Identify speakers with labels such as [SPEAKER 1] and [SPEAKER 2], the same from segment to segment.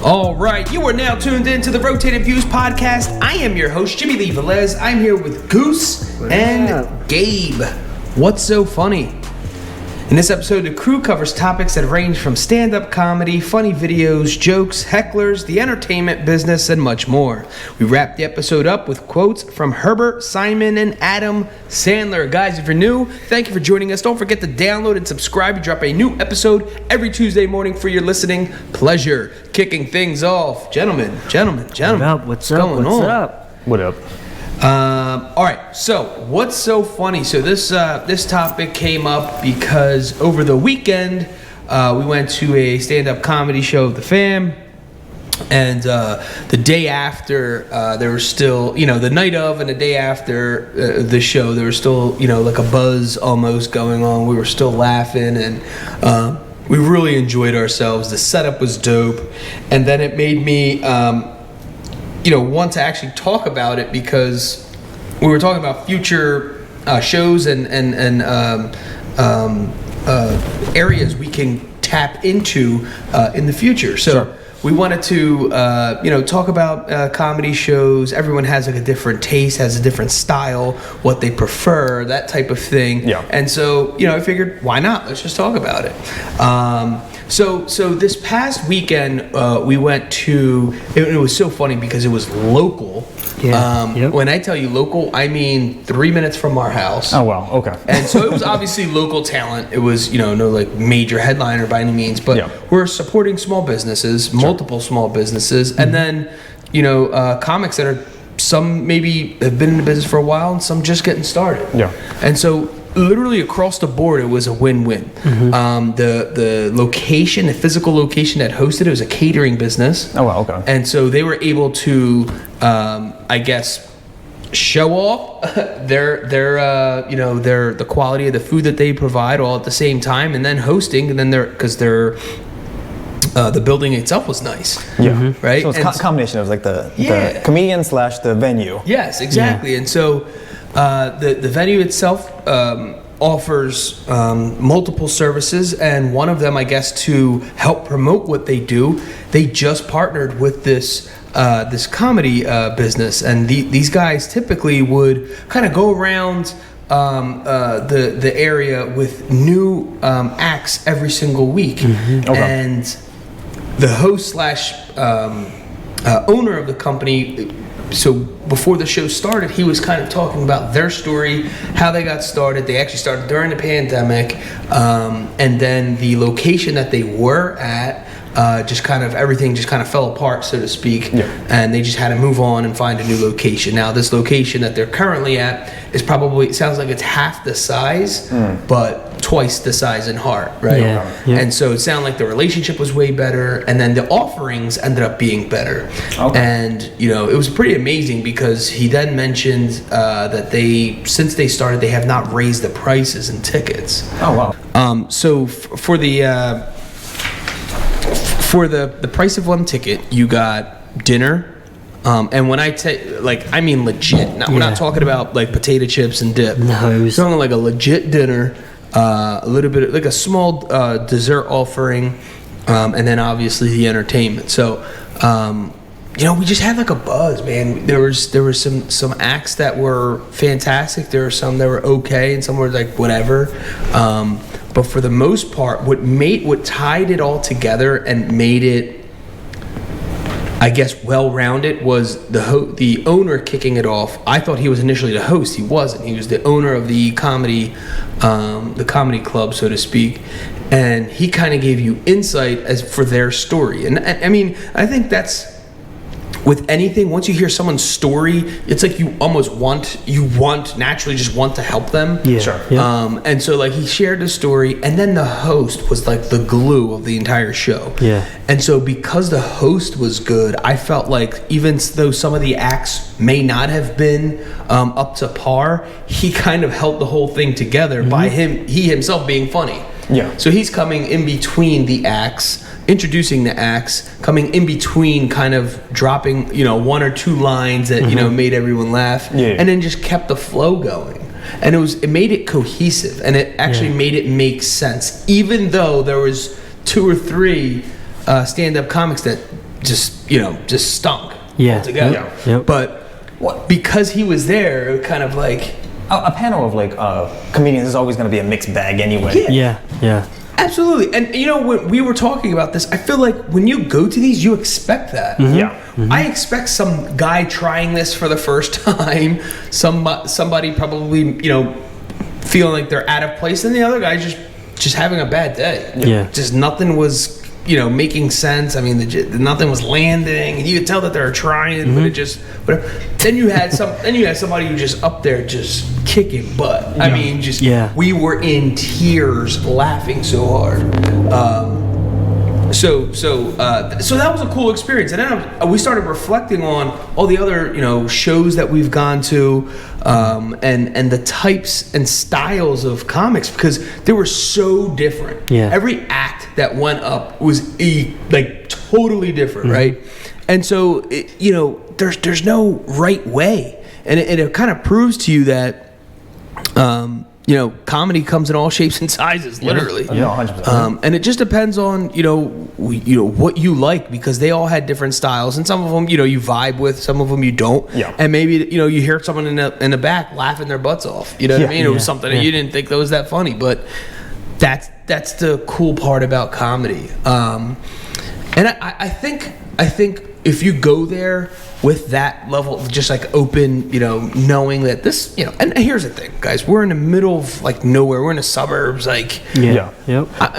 [SPEAKER 1] All right, you are now tuned in to the Rotated Views podcast. I am your host, Jimmylee Velez. I'm here with Goose and Gabe. What's so funny? In this episode, the crew covers topics that range from stand-up comedy, funny videos, jokes, hecklers, the entertainment business, and much more. We wrap the episode up with quotes from Herbert Simon and Adam Sandler. Guys, if you're new, thank you for joining us. Don't forget to download and subscribe. We drop a new episode every Tuesday morning for your listening pleasure. Kicking things off. Gentlemen.
[SPEAKER 2] What's up?
[SPEAKER 3] What up?
[SPEAKER 1] All right, so what's so funny? So this topic came up because over the weekend we went to a stand-up comedy show of the fam, and the day after there was still, the night of and the day after the show, there was still, like a buzz almost going on. We were still laughing, and we really enjoyed ourselves. The setup was dope, and then it made me want to actually talk about it because we were talking about future shows and areas we can tap into in the future. So sure. We wanted to talk about comedy shows. Everyone has like a different taste, has a different style, what they prefer, that type of thing. Yeah. And so I figured, why not? Let's just talk about it. So this past weekend, we went to, it was so funny because it was local. Yeah. Yep. When I tell you local, I mean 3 minutes from our house.
[SPEAKER 3] Oh, wow. Okay.
[SPEAKER 1] And so it was obviously local talent. It was, no like major headliner by any means, but we're supporting small businesses, multiple small businesses, and then, comics that are, some maybe have been in the business for a while and some just getting started. Yeah. And so literally across the board, it was a win-win. Mm-hmm. The location, the physical location that hosted it was a catering business.
[SPEAKER 3] Oh, wow, okay.
[SPEAKER 1] And so they were able to, show off the quality of the food that they provide all at the same time, and then hosting, and then the building itself was nice. Yeah. Mm-hmm. Right.
[SPEAKER 3] So it's a combination of like the comedian / the venue.
[SPEAKER 1] Yes, exactly. Yeah. And so the venue itself offers multiple services, and one of them, I guess, to help promote what they do, they just partnered with this comedy business, and these guys typically would kind of go around the area with new acts every single week. Mm-hmm. Okay. And the host / owner of the company, so before the show started, he was kind of talking about their story, how they got started. They actually started during the pandemic, and then the location that they were at, everything just kind of fell apart, so to speak, and they just had to move on and find a new location. Now, this location that they're currently at is probably, it sounds like it's half the size, but twice the size in heart, right? Yeah. And so it sounded like the relationship was way better, and then the offerings ended up being better. Okay. And, it was pretty amazing because he then mentioned that since they started, they have not raised the prices in tickets. Oh, wow. So for the price of one ticket, you got dinner, and when I I mean legit. We're not talking about like potato chips and dip. No, it was talking like a legit dinner, a little bit like a small dessert offering, and then obviously the entertainment. So, we just had like a buzz, man. There was some acts that were fantastic. There were some that were okay, and some were like whatever. But for the most part, what tied it all together and made it, I guess, well-rounded was the owner kicking it off. I thought he was initially the host. He wasn't. He was the owner of the comedy club, so to speak. And he kind of gave you insight as for their story. And I mean, I think that's, with anything, once you hear someone's story, it's like you naturally just want to help them. Yeah. Sure. Yeah. And so like he shared the story, and then the host was like the glue of the entire show. Yeah. And so because the host was good, I felt like even though some of the acts may not have been up to par, he kind of held the whole thing together by he himself being funny. Yeah. So he's coming in between the acts, introducing the acts, coming in between, kind of dropping, one or two lines that, made everyone laugh, and then just kept the flow going. and it made it cohesive, and it actually made it make sense, even though there was 2 or 3 stand-up comics that just stunk altogether.
[SPEAKER 2] Yep.
[SPEAKER 1] But because he was there, it kind of like
[SPEAKER 3] a panel of like comedians is always going to be a mixed bag anyway.
[SPEAKER 2] Yeah.
[SPEAKER 1] Absolutely. And when we were talking about this, I feel like when you go to these, you expect that. I expect some guy trying this for the first time, somebody probably feeling like they're out of place, and the other guy just having a bad day. Just nothing was making sense. I mean, nothing was landing, and you could tell that they were trying, but it just whatever. Then you had somebody who just up there just kicking butt. I mean, we were in tears laughing so hard. So that was a cool experience, and then we started reflecting on all the other shows that we've gone to, and the types and styles of comics, because they were so different. Every act that went up was totally different, right? And so there's no right way, and it kind of proves to you that comedy comes in all shapes and sizes, literally.
[SPEAKER 3] 100%.
[SPEAKER 1] And it just depends on what you like, because they all had different styles, and some of them you vibe with, some of them you don't. And maybe you hear someone in the back laughing their butts off. You know what I mean? It was something that you didn't think that was that funny, but that's the cool part about comedy. And I think if you go there with that level of just like open, knowing that this, and here's the thing, guys, we're in the middle of nowhere. We're in the suburbs, I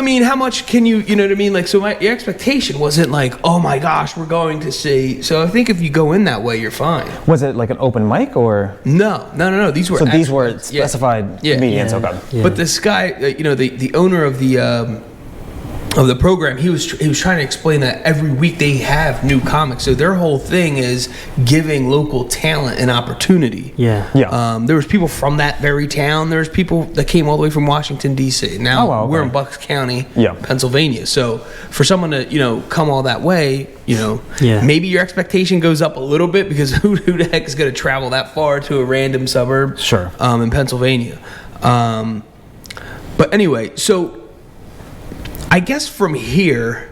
[SPEAKER 1] mean, how much can you know what I mean? So your expectation wasn't like, oh my gosh, we're going to see. So I think if you go in that way, you're fine.
[SPEAKER 3] Was it like an open mic or?
[SPEAKER 1] No. These were
[SPEAKER 3] these were specified comedians. Okay.
[SPEAKER 1] But this guy, the owner of the program, he was trying to explain that every week they have new comics, so their whole thing is giving local talent an opportunity. There was people from that very town. There was people that came all the way from Washington D.C. Now we're in Bucks County, Pennsylvania. So for someone to come all that way, maybe your expectation goes up a little bit, because who the heck is going to travel that far to a random suburb? In Pennsylvania. But anyway, so I guess from here,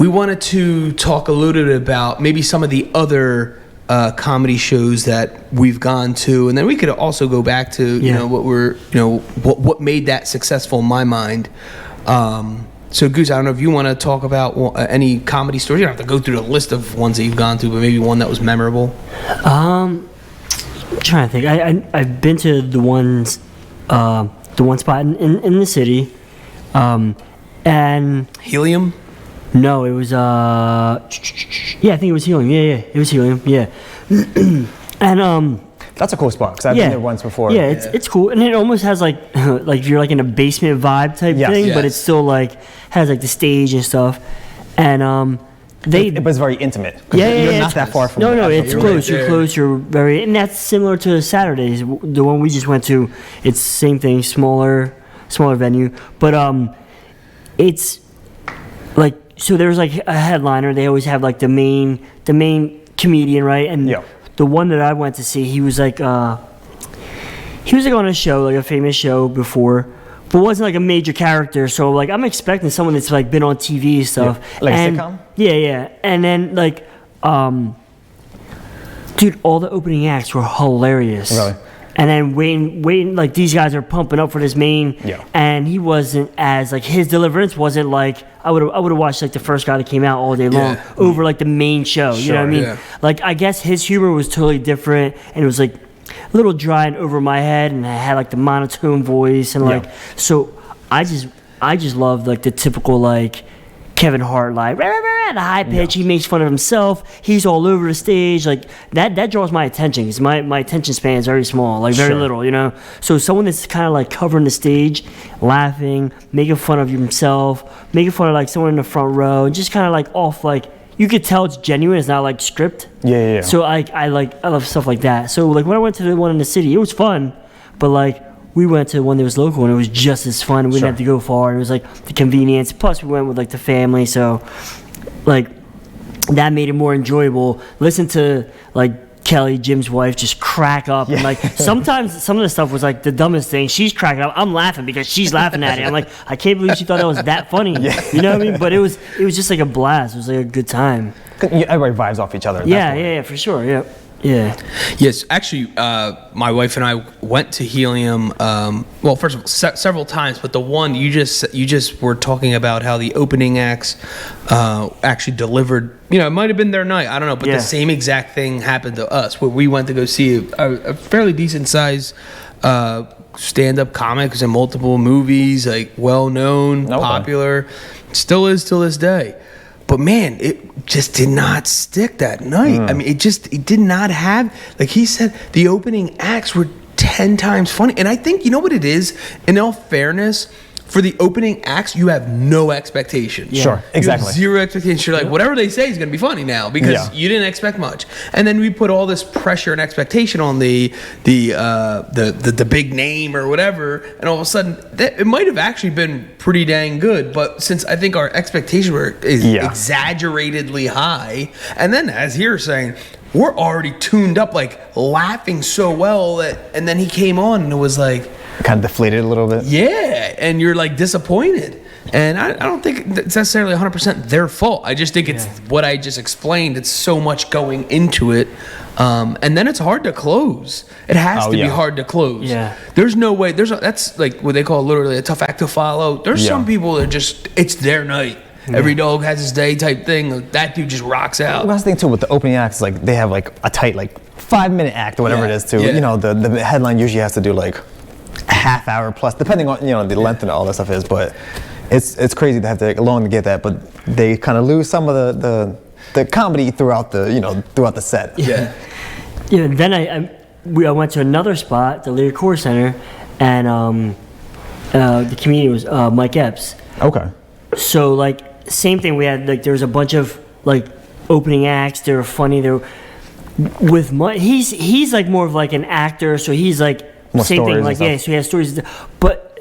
[SPEAKER 1] we wanted to talk a little bit about maybe some of the other comedy shows that we've gone to, and then we could also go back to what made that successful in my mind. So Goose, I don't know if you want to talk about any comedy stories. You don't have to go through the list of ones that you've gone to, but maybe one that was memorable.
[SPEAKER 2] I'm trying to think. I've been to the one spot in the city. And
[SPEAKER 1] Helium?
[SPEAKER 2] No, it was I think it was Helium. It was Helium. And
[SPEAKER 3] that's a cool spot, because I've been there once before.
[SPEAKER 2] It's cool, and it almost has like you're like in a basement vibe type thing, but it's still has the stage and stuff. And
[SPEAKER 3] it was very intimate. You're not that far from.
[SPEAKER 2] No, it's close. You're close. You're very, and that's similar to Saturdays. The one we just went to, it's same thing, smaller venue, but it's so there's a headliner. They always have the main comedian, right? And the one that I went to see, he was on a show, a famous show before, but wasn't a major character. So I'm expecting someone that's been on TV and stuff.
[SPEAKER 3] A sitcom?
[SPEAKER 2] Yeah. And then dude, all the opening acts were hilarious.
[SPEAKER 3] Really?
[SPEAKER 2] And then waiting, these guys are pumping up for this main, and he wasn't as his deliverance wasn't I would have watched the first guy that came out all day long over the main show. You know what I mean?
[SPEAKER 1] Yeah.
[SPEAKER 2] I guess his humor was totally different, and it was a little dry and over my head, and I had the monotone voice, and so I just loved the typical Kevin Hart, the high pitch. He makes fun of himself. He's all over the stage. That draws my attention, because my attention span is very small, very little, So someone that's kind of covering the stage, laughing, making fun of himself, making fun of someone in the front row, and just kind of off, you could tell it's genuine. It's not script.
[SPEAKER 3] Yeah.
[SPEAKER 2] So I love stuff like that. So when I went to the one in the city, it was fun, but we went to the one that was local, and it was just as fun. We didn't have to go far. It was the convenience. Plus, we went with the family, so that made it more enjoyable. Listen to Kelly, Jim's wife, just crack up. And like sometimes some of the stuff was like the dumbest thing. She's cracking up. I'm laughing because she's laughing at it. I'm like, I can't believe she thought that was that funny. You know what I mean? But it was just like a blast. It was like a good time.
[SPEAKER 3] Everybody vibes off each other.
[SPEAKER 2] Yeah, for sure. Yeah. Yeah.
[SPEAKER 1] Yes, actually, my wife and I went to Helium. Well, first of all, several times, but the one you just were talking about how the opening acts actually delivered. You know, it might have been their night. I don't know, but the same exact thing happened to us, where we went to go see a fairly decent size stand-up comics in multiple movies, like well-known, popular, still is till this day. But man, it just did not stick that night. I mean, it did not have, like he said, the opening acts were 10 times funny. And I think, you know what it is? In all fairness, for the opening acts, you have no expectation.
[SPEAKER 3] Sure, exactly.
[SPEAKER 1] You have zero expectation. You're like, whatever they say is going to be funny now because you didn't expect much. And then we put all this pressure and expectation on the big name or whatever, and all of a sudden, it might have actually been pretty dang good. But since I think our expectations were exaggeratedly high, and then as you're saying, we're already tuned up, like laughing so well that, and then he came on and it was like,
[SPEAKER 3] kind of deflated a little bit.
[SPEAKER 1] Yeah, and you're like disappointed. And I don't think it's necessarily 100% their fault. I just think it's what I just explained. It's so much going into it. And then it's hard to close. It has to be hard to close.
[SPEAKER 2] Yeah.
[SPEAKER 1] There's no way. That's like what they call literally a tough act to follow. There's some people that just, it's their night. Every dog has his day type thing. That dude just rocks out.
[SPEAKER 3] Well, that's the thing too with the opening acts. Like they have like a tight 5-minute act or whatever it is too. You know, the headline usually has to do like a half hour plus, depending on the length and all that stuff is. But it's crazy to have to take long to get that. But they kind of lose some of the comedy throughout the set.
[SPEAKER 2] Yeah. Then I went to another spot, the Lear Core Center, and the comedian was Mike Epps.
[SPEAKER 3] Okay.
[SPEAKER 2] So like same thing. We had there was a bunch of opening acts. They were funny. They were with Mike. He's like more of like an actor. So he's like
[SPEAKER 3] more
[SPEAKER 2] same thing.
[SPEAKER 3] So
[SPEAKER 2] he has stories. But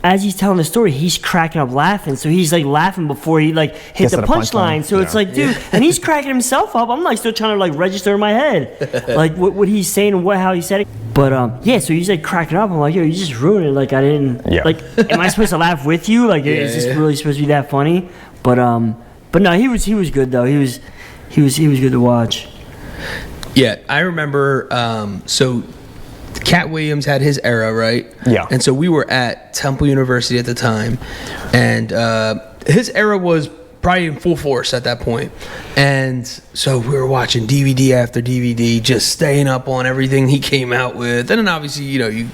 [SPEAKER 2] as he's telling the story, he's cracking up laughing. So he's like laughing before he hit the punchline. So it's like, dude, and he's cracking himself up. I'm still trying to register in my head, what he's saying and how he said it. But so he's cracking up. I'm like, yo, you just ruined it. I didn't am I supposed to laugh with you? Is this really supposed to be that funny? But no, he was good though. He was good to watch.
[SPEAKER 1] Yeah, I remember. So Cat Williams had his era, right?
[SPEAKER 3] Yeah.
[SPEAKER 1] And so we were at Temple University at the time, and his era was probably in full force at that point. And so we were watching DVD after DVD, just staying up on everything he came out with. And then obviously, you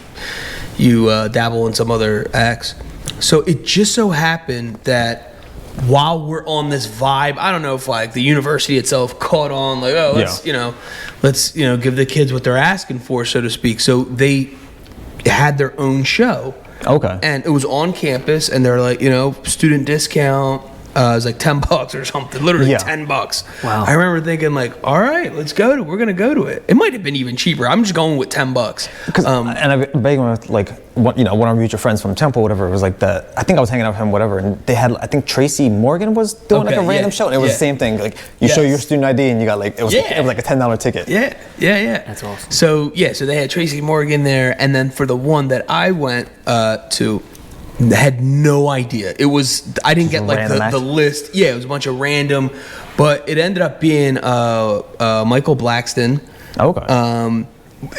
[SPEAKER 1] dabble in some other acts. So it just so happened that while we're on this vibe, I don't know if the university itself caught on, let's give the kids what they're asking for, so to speak. So they had their own show.
[SPEAKER 3] Okay.
[SPEAKER 1] And it was on campus, and they're student discount. It was $10 or something, literally $10.
[SPEAKER 2] Wow.
[SPEAKER 1] I remember thinking all right, we're gonna go to it. It might have been even cheaper. I'm just going with $10.
[SPEAKER 3] And I begged with one of our mutual friends from Temple, whatever. It was I think I was hanging out with him, whatever, and they had, I think Tracy Morgan was doing a random show, and it was the same thing. You show your student ID, and you got it was a $10 ticket.
[SPEAKER 1] Yeah.
[SPEAKER 2] That's awesome.
[SPEAKER 1] So so they had Tracy Morgan there, and then for the one that I went to. Had no idea. It was, I didn't get the list. Yeah, it was a bunch of random, but it ended up being Michael Blackston.
[SPEAKER 3] Okay.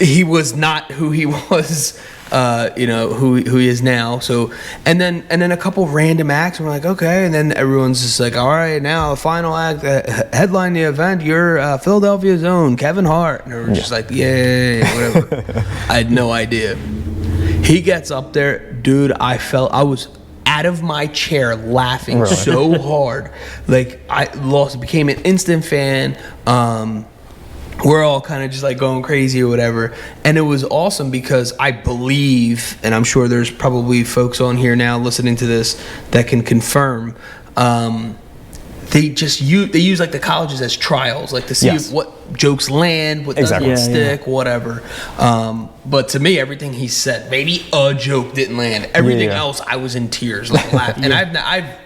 [SPEAKER 1] He was not who he was, who he is now. So, and then a couple random acts. And we're like, okay, and then everyone's just all right, now the final act, headline the event. You're Philadelphia's own Kevin Hart, and we're just yay, whatever. I had no idea. He gets up there, dude. I was out of my chair laughing so hard, became an instant fan. We're all kind of just going crazy or whatever, and it was awesome because I believe, and I'm sure there's probably folks on here now listening to this that can confirm. They use the colleges as trials, to see what jokes land, what doesn't stick, whatever. But to me, everything he said, maybe a joke didn't land. Everything else, I was in tears, laughing. And I've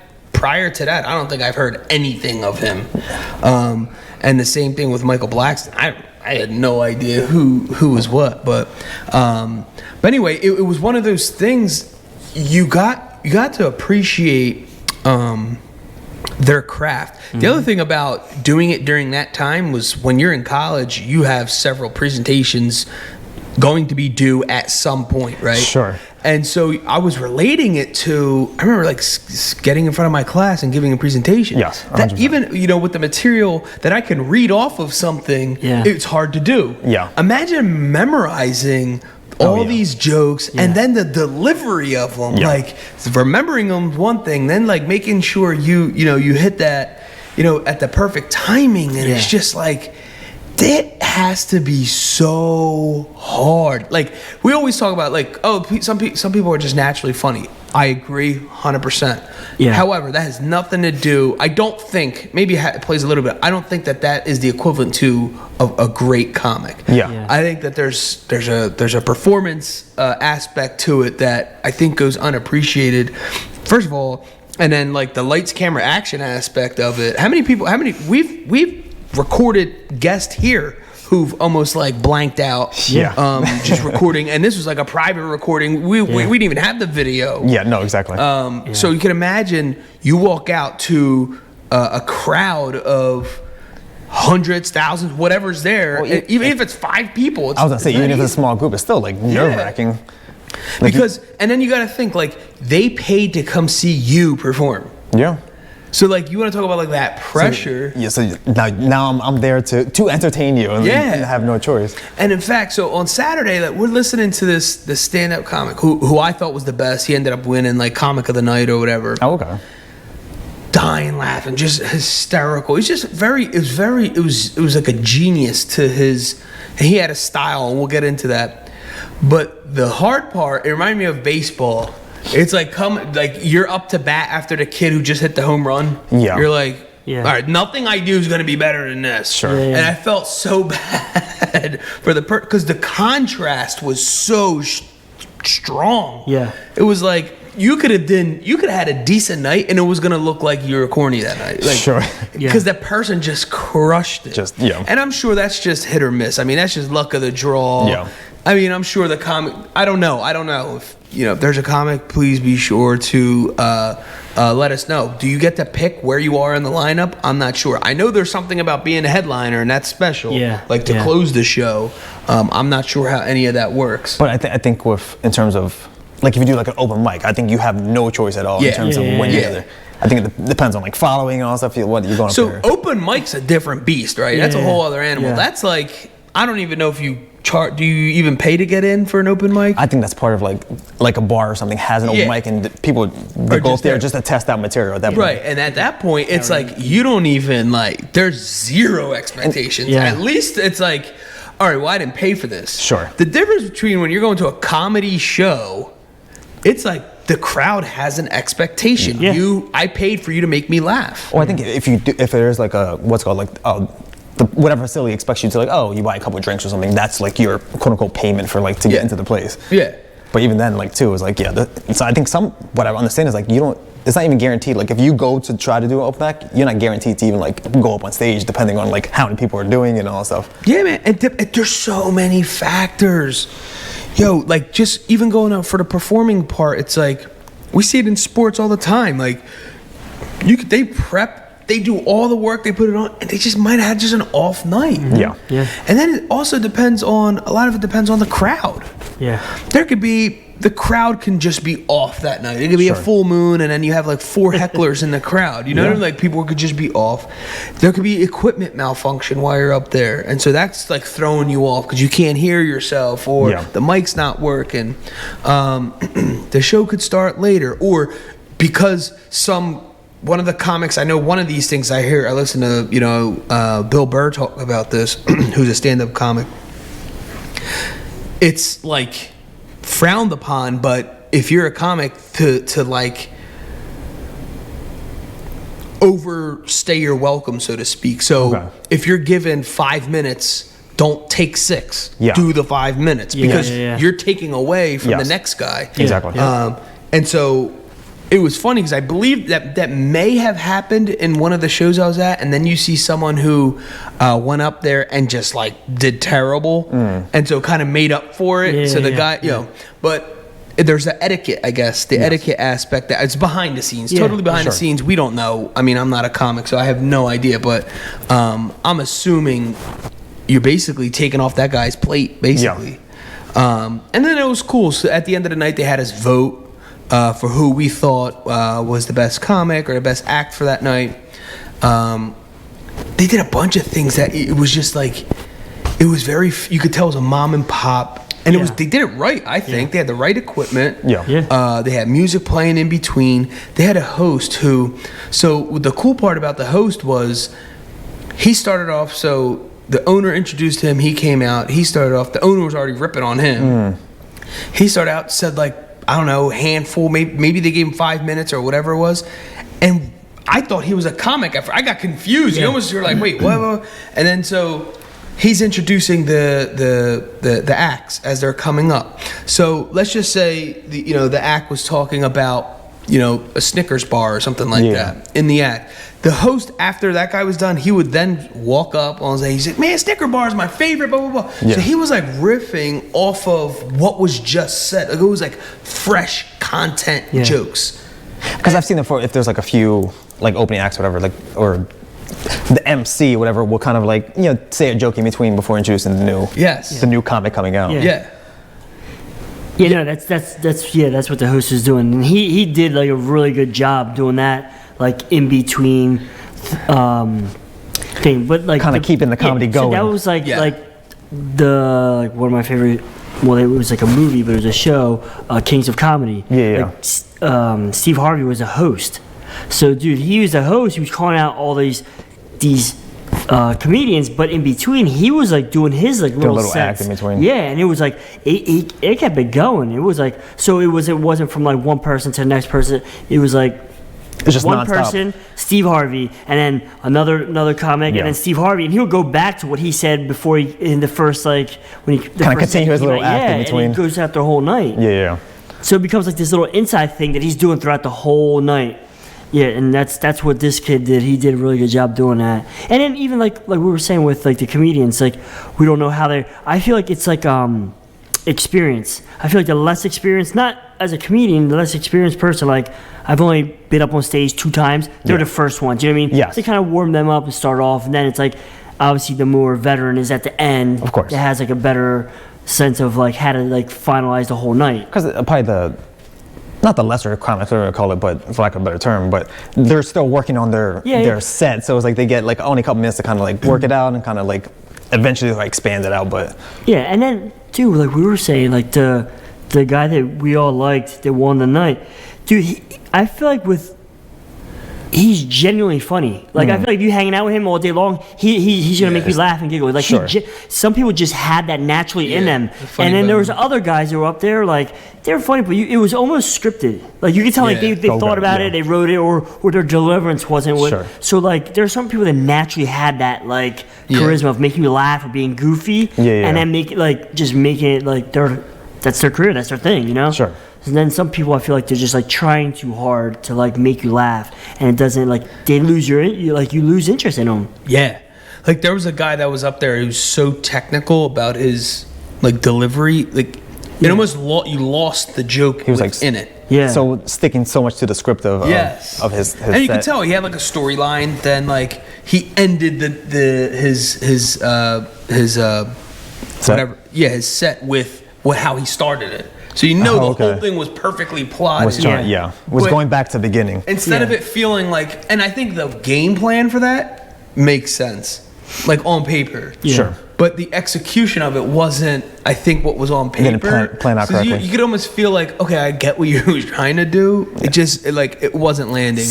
[SPEAKER 1] prior to that, I don't think I've heard anything of him. And the same thing with Michael Blackston. had no idea who was what. But anyway, it was one of those things you got to appreciate their craft. The other thing about doing it during that time was when you're in college, you have several presentations going to be due at some point, right?
[SPEAKER 3] Sure.
[SPEAKER 1] And so I was relating it to, I remember like getting in front of my class and giving a presentation.
[SPEAKER 3] Yes, 100%.
[SPEAKER 1] That even, with the material that I can read off of something, it's hard to do.
[SPEAKER 3] Yeah.
[SPEAKER 1] Imagine memorizing all these jokes and then the delivery of them. Like remembering them one thing, then like making sure you hit that, at the perfect timing. And it's just like, it has to be so hard. Like we always talk about, like, some people are just naturally funny. I agree, 100%. Yeah. However, that has nothing to do. I don't think, maybe it plays a little bit. I don't think that is the equivalent to a great comic.
[SPEAKER 3] Yeah.
[SPEAKER 1] I think that there's a performance aspect to it that I think goes unappreciated. First of all, and then like the lights, camera, action aspect of it. We've recorded guests here who've almost like blanked out, just recording, and this was like a private recording. We didn't even have the video.
[SPEAKER 3] Yeah, no, exactly.
[SPEAKER 1] So you can imagine you walk out to a crowd of hundreds, thousands, whatever's there, well, even if it's 5 people.
[SPEAKER 3] I was gonna say, even if it's a small group, it's still like nerve-wracking.
[SPEAKER 1] Because, and then you got to think, like, they paid to come see you perform.
[SPEAKER 3] Yeah.
[SPEAKER 1] So like you want to talk about like that pressure.
[SPEAKER 3] So now I'm there to entertain you and have no choice.
[SPEAKER 1] And in fact, so on Saturday, like, we're listening to this stand-up comic who I thought was the best. He ended up winning like comic of the night or whatever.
[SPEAKER 3] Oh, okay.
[SPEAKER 1] Dying laughing, just hysterical. He's just it was like a genius to his. And he had a style, and we'll get into that. But the hard part, it reminded me of baseball. It's like you're up to bat after the kid who just hit the home run. Yeah. You're like, all right, nothing I do is going to be better than this.
[SPEAKER 3] Sure.
[SPEAKER 1] And I felt so bad for because the contrast was so strong.
[SPEAKER 2] Yeah.
[SPEAKER 1] It was like you could have had a decent night and it was going to look like you were corny that night. Like,
[SPEAKER 3] sure.
[SPEAKER 1] Because that person just crushed it. And I'm sure that's just hit or miss. I mean, that's just luck of the draw.
[SPEAKER 3] Yeah.
[SPEAKER 1] I mean, I'm sure the comic. I don't know if if there's a comic, please be sure to let us know. Do you get to pick where you are in the lineup? I'm not sure. I know there's something about being a headliner, and that's special.
[SPEAKER 2] Yeah.
[SPEAKER 1] Like to close the show. I'm not sure how any of that works.
[SPEAKER 3] But I think in terms of like if you do like an open mic, I think you have no choice at all in terms of when you're there. I think it depends on like following and all stuff. What you're going.
[SPEAKER 1] So open mic's a different beast, right? That's a whole other animal. That's like I don't even know if you. Do you even pay to get in for an open mic?
[SPEAKER 3] I think that's part of like a bar or something has an open mic and people go up there just to test out material at that point.
[SPEAKER 1] Right, and at that point it's like you don't even like there's zero expectations. At least it's like, all right, well I didn't pay for this.
[SPEAKER 3] Sure.
[SPEAKER 1] The difference between when you're going to a comedy show, it's like the crowd has an expectation. I paid for you to make me laugh.
[SPEAKER 3] Well, I think if there's like a what's called like whatever facility expects you to like, you buy a couple of drinks or something, that's like your quote unquote payment for like to get into the place.
[SPEAKER 1] Yeah.
[SPEAKER 3] But even then, like too, it's like so I think what I understand is like it's not even guaranteed. Like if you go to try to do an open mic, you're not guaranteed to even like go up on stage depending on like how many people are doing it and all that stuff.
[SPEAKER 1] Yeah, man. And there's so many factors. Yo, like just even going out for the performing part, it's like we see it in sports all the time. Like they prep. They do all the work, they put it on, and they just might have had just an off night.
[SPEAKER 3] Yeah.
[SPEAKER 1] And then it also depends on the crowd.
[SPEAKER 2] Yeah.
[SPEAKER 1] The crowd can just be off that night. It could be a full moon, and then you have like 4 hecklers in the crowd. You know what I mean? Like people could just be off. There could be equipment malfunction while you're up there, and so that's like throwing you off because you can't hear yourself or the mic's not working. The show could start later, or because one of the comics, I know one of these things I listen to, Bill Burr talk about this, who's a stand-up comic. It's like frowned upon, but if you're a comic to like overstay your welcome, so to speak. So if you're given 5 minutes, don't take 6. Do the 5 minutes because you're taking away from the next guy.
[SPEAKER 3] Exactly.
[SPEAKER 1] And so it was funny because I believe that may have happened in one of the shows I was at, and then you see someone who went up there and just like did terrible, and so kind of made up for it. So the guy, but there's the etiquette, I guess, etiquette aspect that it's behind the scenes, totally behind the scenes. We don't know. I mean, I'm not a comic, so I have no idea, but I'm assuming you're basically taking off that guy's plate, basically. And then it was cool. So at the end of the night, they had us vote for who we thought was the best comic or the best act for that night. They did a bunch of things that it was just like, it was very, you could tell it was a mom and pop. And they did it right, I think. They had the right equipment. They had music playing in between. They had a host who, so the cool part about the host was he started off, so the owner introduced him, he came out, he started off, the owner was already ripping on him. He started out, said like, I don't know, handful, maybe they gave him 5 minutes or whatever it was. And I thought he was a comic. I got confused. You're like, wait, what? And then so he's introducing the acts as they're coming up. So let's just say the act was talking about a Snickers bar or something like that in the act. The host, after that guy was done, he would then walk up and say, he's like, man, Snicker bar is my favorite, blah, blah, blah. So he was like riffing off of what was just said. Like, it was like fresh content jokes.
[SPEAKER 3] Because I've seen it if there's like a few like opening acts, whatever, like, or the MC, whatever, will kind of like, say a joke in between before introducing the new comic coming out.
[SPEAKER 2] That's what the host is doing, and he did like a really good job doing that, like in between thing, but like
[SPEAKER 3] kind of keeping the comedy going.
[SPEAKER 2] So that was like one of my favorite. Well, it was like a movie, but it was a show, Kings of Comedy. Like, Steve Harvey was a host, so dude, he was a host. He was calling out all these comedians, but in between he was like doing his like little sets.
[SPEAKER 3] Act in between.
[SPEAKER 2] And it was like it kept it going. It was like, so it wasn't from like one person to the next person. It was like
[SPEAKER 3] it's just
[SPEAKER 2] one
[SPEAKER 3] non-stop.
[SPEAKER 2] person, Steve Harvey, and then another comic, and then Steve Harvey, and he'll go back to what he said before in the first when he
[SPEAKER 3] kind of continue his little act in between.
[SPEAKER 2] And he goes out the whole night. So it becomes like this little inside thing that he's doing throughout the whole night. And that's what this kid did. He did a really good job doing that. And then even like we were saying with like the comedians, like we don't know how they. I feel like it's like experience. I feel like the less experienced, not as a comedian, the less experienced person. Like I've only been up on stage 2 times. They're the first ones. You know what I mean?
[SPEAKER 3] Yes.
[SPEAKER 2] They kind of warm them up and start off, and then it's like obviously the more veteran is at the end.
[SPEAKER 3] Of course.
[SPEAKER 2] That has like a better sense of like how to like finalize the whole night.
[SPEAKER 3] Because probably not the lesser comics, whatever I call it, but for lack of a better term, but they're still working on their set. So it's like they get like only a couple minutes to kind of like work it out and kind of like eventually like expand it out. But
[SPEAKER 2] and then too, like we were saying, like the guy that we all liked that won the night, dude. I feel like he's genuinely funny. Like I feel like if you hanging out with him all day long, he's gonna make you laugh and giggle. Like some people just had that naturally in them. And then there was other guys that were up there, like they were funny, but it was almost scripted. Like you could tell like they thought about it, they wrote it, or their deliverance wasn't what. So like there's some people that naturally had that like charisma of making you laugh or being goofy, and then make it like just making it like that's their career, that's their thing, And then some people, I feel like they're just like trying too hard to like make you laugh, and it doesn't, like they lose you lose interest in them.
[SPEAKER 1] Like there was a guy that was up there who was so technical about his like delivery, like it almost you lost the joke. He was like in it.
[SPEAKER 3] So sticking so much to the script of his
[SPEAKER 1] and you could tell he had like a storyline. Then like he ended his whatever his set with how he started it. So the whole thing was perfectly plotted.
[SPEAKER 3] Was going back to the beginning.
[SPEAKER 1] Instead of it feeling like, and I think the game plan for that makes sense, like on paper.
[SPEAKER 3] Sure.
[SPEAKER 1] But the execution of it wasn't, I think, what was on paper.
[SPEAKER 3] Didn't plan out correctly.
[SPEAKER 1] You could almost feel like, okay, I get what you were trying to do. It just, it wasn't landing.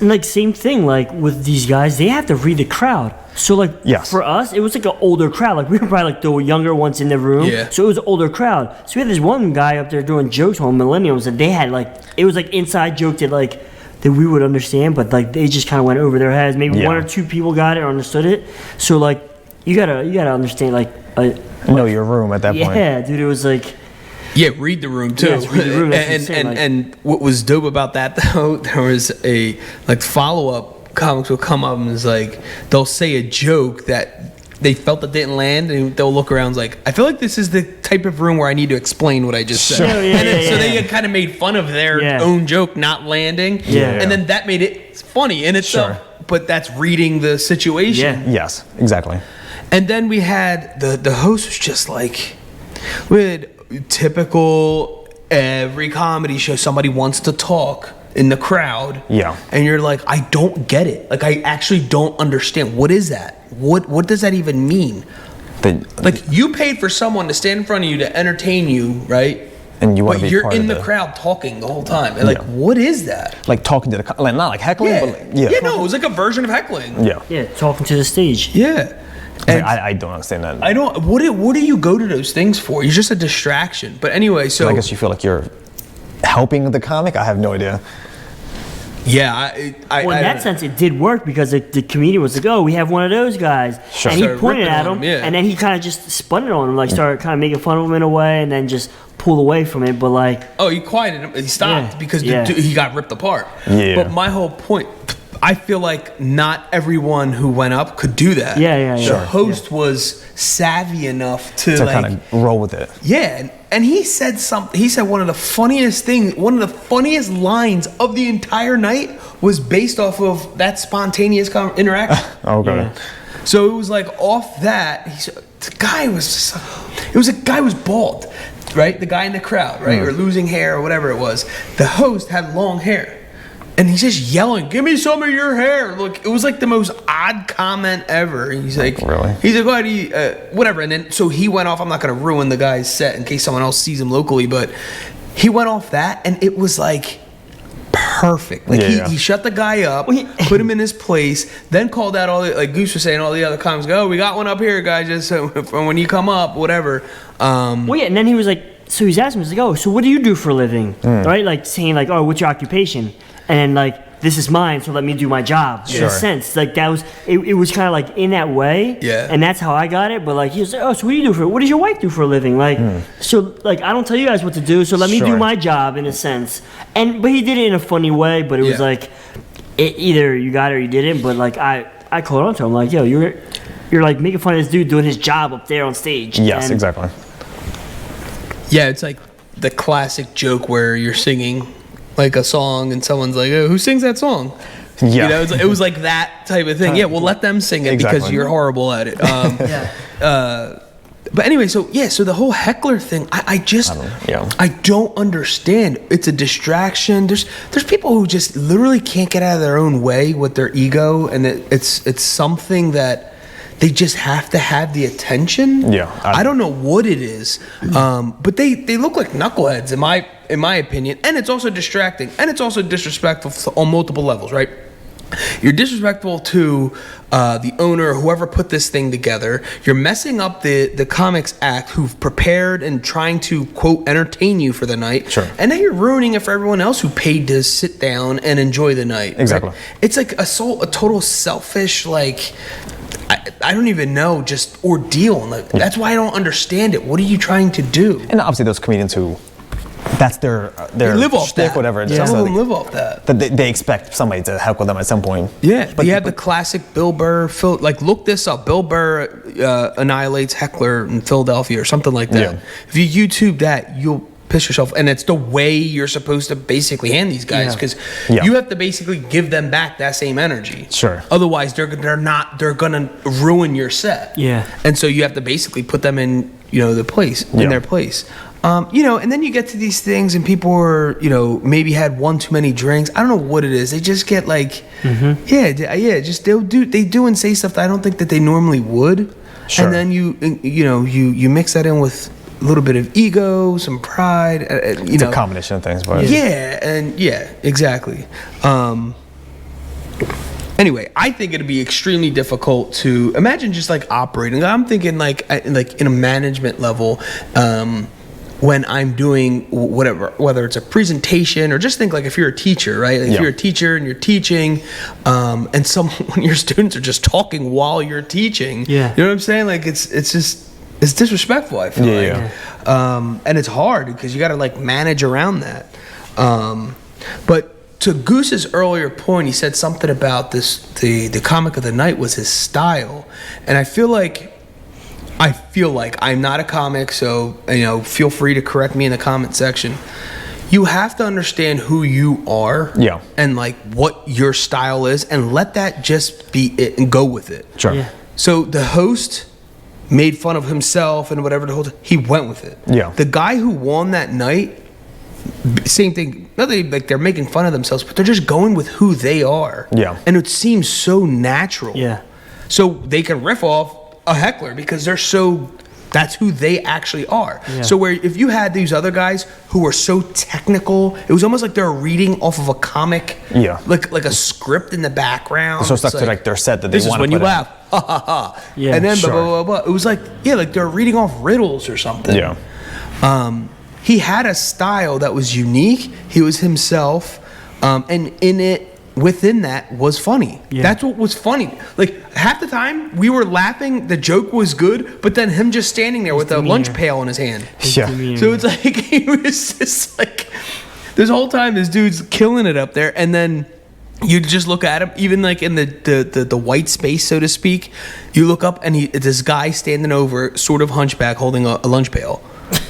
[SPEAKER 2] Like, same thing, like, with these guys, they have to read the crowd. So, like, for us, it was like an older crowd. Like, we were probably, like, the younger ones in the room. So it was an older crowd. So we had this one guy up there doing jokes on millennials, and they had, like, it was, like, inside joke that we would understand, but, like, they just kind of went over their heads. Maybe 1 or 2 people got it or understood it. So, like, you gotta understand, like...
[SPEAKER 3] know your room at that point.
[SPEAKER 2] Yeah, dude, it was like...
[SPEAKER 1] Yeah, read the room too.
[SPEAKER 2] Yes, read the room. That's
[SPEAKER 1] And what was dope about that though, there was a like follow up. Comics will come up and is like they'll say a joke that they felt that didn't land, and they'll look around like, I feel like this is the type of room where I need to explain what I just said. So they had kind of made fun of their own joke not landing, and then that made it funny in itself. But that's reading the situation.
[SPEAKER 3] Yes, exactly.
[SPEAKER 1] And then we had the host was just like, with typical every comedy show, somebody wants to talk in the crowd.
[SPEAKER 3] Yeah.
[SPEAKER 1] And you're like, I don't get it. Like, I actually don't understand. What is that? What does that even mean? Like, you paid for someone to stand in front of you to entertain you, right?
[SPEAKER 3] And you want to be
[SPEAKER 1] you're
[SPEAKER 3] part
[SPEAKER 1] in
[SPEAKER 3] of
[SPEAKER 1] the crowd talking the whole time. And like, what is that?
[SPEAKER 3] Like talking to the like not like heckling, but like,
[SPEAKER 1] Yeah, no, it was like a version of heckling.
[SPEAKER 2] Yeah, talking to the stage.
[SPEAKER 1] Yeah. And
[SPEAKER 3] I don't understand that.
[SPEAKER 1] I don't. What do you go to those things for? You're just a distraction. But anyway, so
[SPEAKER 3] I guess you feel like you're helping the comic. I have no idea.
[SPEAKER 1] Yeah,
[SPEAKER 2] well, in that sense, it did work because the comedian was like, "Oh, we have one of those guys,"
[SPEAKER 3] Sure.
[SPEAKER 2] and he
[SPEAKER 1] Started
[SPEAKER 2] pointed
[SPEAKER 1] ripping
[SPEAKER 2] at
[SPEAKER 1] on
[SPEAKER 2] him,
[SPEAKER 1] him,
[SPEAKER 2] and then he kind of just spun it on him, like started kind of making fun of him in a way, and then just pulled away from it. But like,
[SPEAKER 1] oh, he quieted him. He stopped because he got ripped apart.
[SPEAKER 3] Yeah.
[SPEAKER 1] But my whole point, I feel like not everyone who went up could do that.
[SPEAKER 2] Yeah.
[SPEAKER 1] The host was savvy enough to like
[SPEAKER 3] kind of roll with it.
[SPEAKER 1] Yeah, and he said something. He said one of the funniest lines of the entire night was based off of that spontaneous interaction.
[SPEAKER 3] Okay.
[SPEAKER 2] Yeah.
[SPEAKER 1] So it was like off that. The guy was just. It was a guy who was bald, right? The guy in the crowd, right, or losing hair or whatever it was. The host had long hair. And he's just yelling, "Give me some of your hair!" Look, it was like the most odd comment ever. And he's like,
[SPEAKER 3] really?
[SPEAKER 1] He's like, "What? Whatever." And then so he went off. I'm not going to ruin the guy's set in case someone else sees him locally, but he went off that, and it was like perfect. Like he shut the guy up, put him in his place, then called out all the, like Goose was saying, all the other comics go, "Oh, we got one up here, guys. Just from when you come up, whatever."
[SPEAKER 2] Well, yeah, and then he was like, so he's asking, he's like, "Oh, so what do you do for a living?" Right? Like saying like, "Oh, what's your occupation?" And then like, "This is mine, so let me do my job." In a sense, like that was it was kind of like in that way.
[SPEAKER 1] Yeah.
[SPEAKER 2] And that's how I got it. But like he was like, "Oh, so what does your wife do for a living?" Like, so like I don't tell you guys what to do, so let me do my job in a sense. But he did it in a funny way. But it was like, either you got it or you didn't. But like I called on to him like, "Yo, you're like making fun of this dude doing his job up there on stage."
[SPEAKER 3] Yes, exactly.
[SPEAKER 1] Yeah, it's like the classic joke where you're singing like a song and someone's like, "Oh, who sings that song?"
[SPEAKER 3] Yeah.
[SPEAKER 1] You know, it was like that type of thing. Yeah, well, let them sing it because you're horrible at it. But anyway, so the whole heckler thing, I don't understand. It's a distraction. There's people who just literally can't get out of their own way with their ego, and it's something that they just have to have the attention.
[SPEAKER 3] Yeah,
[SPEAKER 1] I don't know what it is, but they look like knuckleheads in my opinion, and it's also distracting, and it's also disrespectful on multiple levels, right? You're disrespectful to the owner or whoever put this thing together. You're messing up the comics act who've prepared and trying to, quote, entertain you for the night.
[SPEAKER 3] Sure.
[SPEAKER 1] And then you're ruining it for everyone else who paid to sit down and enjoy the night.
[SPEAKER 3] Exactly.
[SPEAKER 1] Right? It's like a total selfish, like, I don't even know, just ordeal. Like, that's why I don't understand it. What are you trying to do?
[SPEAKER 3] And obviously those comedians who, that's their
[SPEAKER 1] live off
[SPEAKER 3] shtick,
[SPEAKER 1] that.
[SPEAKER 3] whatever.
[SPEAKER 1] Yeah. Some of them live off that.
[SPEAKER 3] They expect somebody to heckle them at some point.
[SPEAKER 1] Yeah, but you have the classic Bill Burr. Like, look this up. Bill Burr annihilates Heckler in Philadelphia or something like that.
[SPEAKER 3] Yeah.
[SPEAKER 1] If you YouTube that, you'll piss yourself. And it's the way you're supposed to basically hand these guys, because you have to basically give them back that same energy.
[SPEAKER 3] Sure.
[SPEAKER 1] Otherwise, they're gonna ruin your set.
[SPEAKER 2] Yeah.
[SPEAKER 1] And so you have to basically put them in their place. And then you get to these things and people are, maybe had one too many drinks. I don't know what it is. They just get like, just they do and say stuff that I don't think that they normally would.
[SPEAKER 3] Sure.
[SPEAKER 1] And then you mix that in with a little bit of ego, some pride.
[SPEAKER 3] It's a combination of things, but
[SPEAKER 1] exactly. Anyway, I think it'd be extremely difficult to imagine just like operating. I'm thinking like in a management level. When I'm doing whatever, whether it's a presentation or just think like if you're a teacher, right? Like if you're a teacher and you're teaching, and one of your students are just talking while you're teaching, you know what I'm saying? Like it's just it's disrespectful. I feel like, and it's hard because you got to like manage around that. But to Goose's earlier point, he said something about this. The comic of the night was his style, and I feel like I'm not a comic, so feel free to correct me in the comment section. You have to understand who you are, and like what your style is, and let that just be it and go with it.
[SPEAKER 3] Sure. Yeah.
[SPEAKER 1] So the host made fun of himself and whatever the whole time. He went with it.
[SPEAKER 3] Yeah.
[SPEAKER 1] The guy who won that night, same thing. Not like they're making fun of themselves, but they're just going with who they are.
[SPEAKER 3] Yeah.
[SPEAKER 1] And it seems so natural.
[SPEAKER 2] Yeah.
[SPEAKER 1] So they can riff off a heckler because that's who they actually are. Yeah. So where if you had these other guys who were so technical, it was almost like they're reading off of a comic.
[SPEAKER 3] Yeah.
[SPEAKER 1] Like a script in the background.
[SPEAKER 3] So stuck to like their set that they want to put.
[SPEAKER 1] This is when you laugh. Ha ha ha. Yeah. And then blah, blah, blah, blah. It was like they're reading off riddles or something.
[SPEAKER 3] Yeah.
[SPEAKER 1] He had a style that was unique. He was himself. And within that was funny. Yeah. That's what was funny. Like half the time we were laughing, the joke was good, but then him just standing there with a lunch pail in his hand.
[SPEAKER 3] Yeah.
[SPEAKER 1] So it's like he was just like this whole time this dude's killing it up there, and then you just look at him, even like in the white space, so to speak. You look up and this guy standing over, sort of hunchback, holding a lunch pail,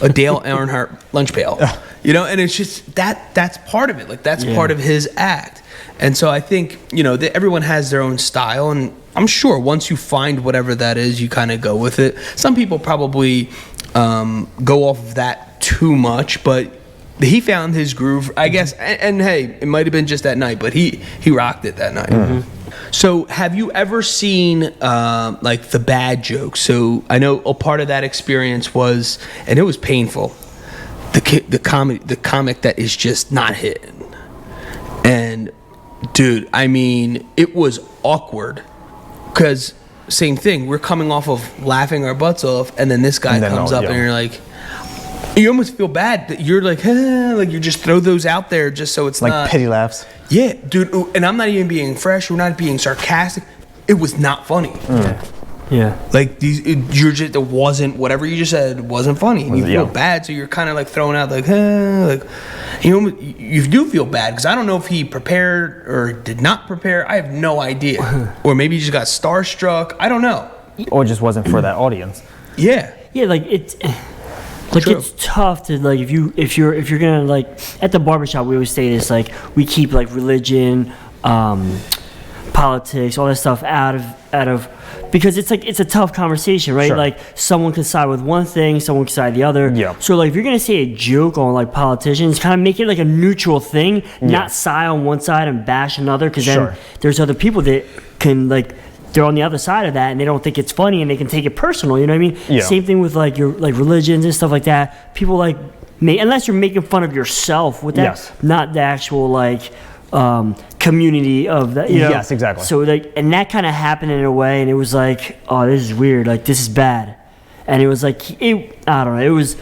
[SPEAKER 1] a Dale Earnhardt lunch pail. And it's just that's part of it. Like that's part of his act. And so I think everyone has their own style, and I'm sure once you find whatever that is, you kind of go with it. Some people probably go off of that too much, but he found his groove, I guess. And hey, it might have been just that night, but he rocked it that night. Mm-hmm. So have you ever seen like the bad jokes? So I know a part of that experience was, and it was painful, the comic that is just not hitting. And dude, I mean, it was awkward because same thing. We're coming off of laughing our butts off, and then this guy comes up, and you're like, you almost feel bad that you're like, like you just throw those out there just so it's
[SPEAKER 3] like
[SPEAKER 1] not
[SPEAKER 3] pity laughs.
[SPEAKER 1] Yeah, dude, and I'm not even being fresh. We're not being sarcastic. It was not funny.
[SPEAKER 2] Yeah. Like
[SPEAKER 1] it wasn't whatever you just said wasn't funny. And you feel bad, so you're kind of like throwing out like you do feel bad because I don't know if he prepared or did not prepare. I have no idea, or maybe he just got starstruck. I don't know,
[SPEAKER 3] or just wasn't for that audience.
[SPEAKER 1] Yeah.
[SPEAKER 2] Yeah, like it's. Like True. It's tough to like if you're gonna like at the barbershop we always say this, like we keep like religion, politics, all that stuff out of because it's like it's a tough conversation, right? Sure. Like someone can side with one thing, someone can side the other. Yeah. So like if you're gonna say a joke on like politicians, kind of make it like a neutral thing, not side on one side and bash another, because then there's other people that can like. They're on the other side of that and they don't think it's funny and they can take it personal, you know what I mean? Yeah. Same thing with like your like religions and stuff like that. People like unless you're making fun of yourself with that, not the actual like community of that, you know?
[SPEAKER 3] Yes, exactly.
[SPEAKER 2] So like, and that kind of happened in a way, and it was like, oh, this is weird, like this is bad. And it was like, I don't know, it was,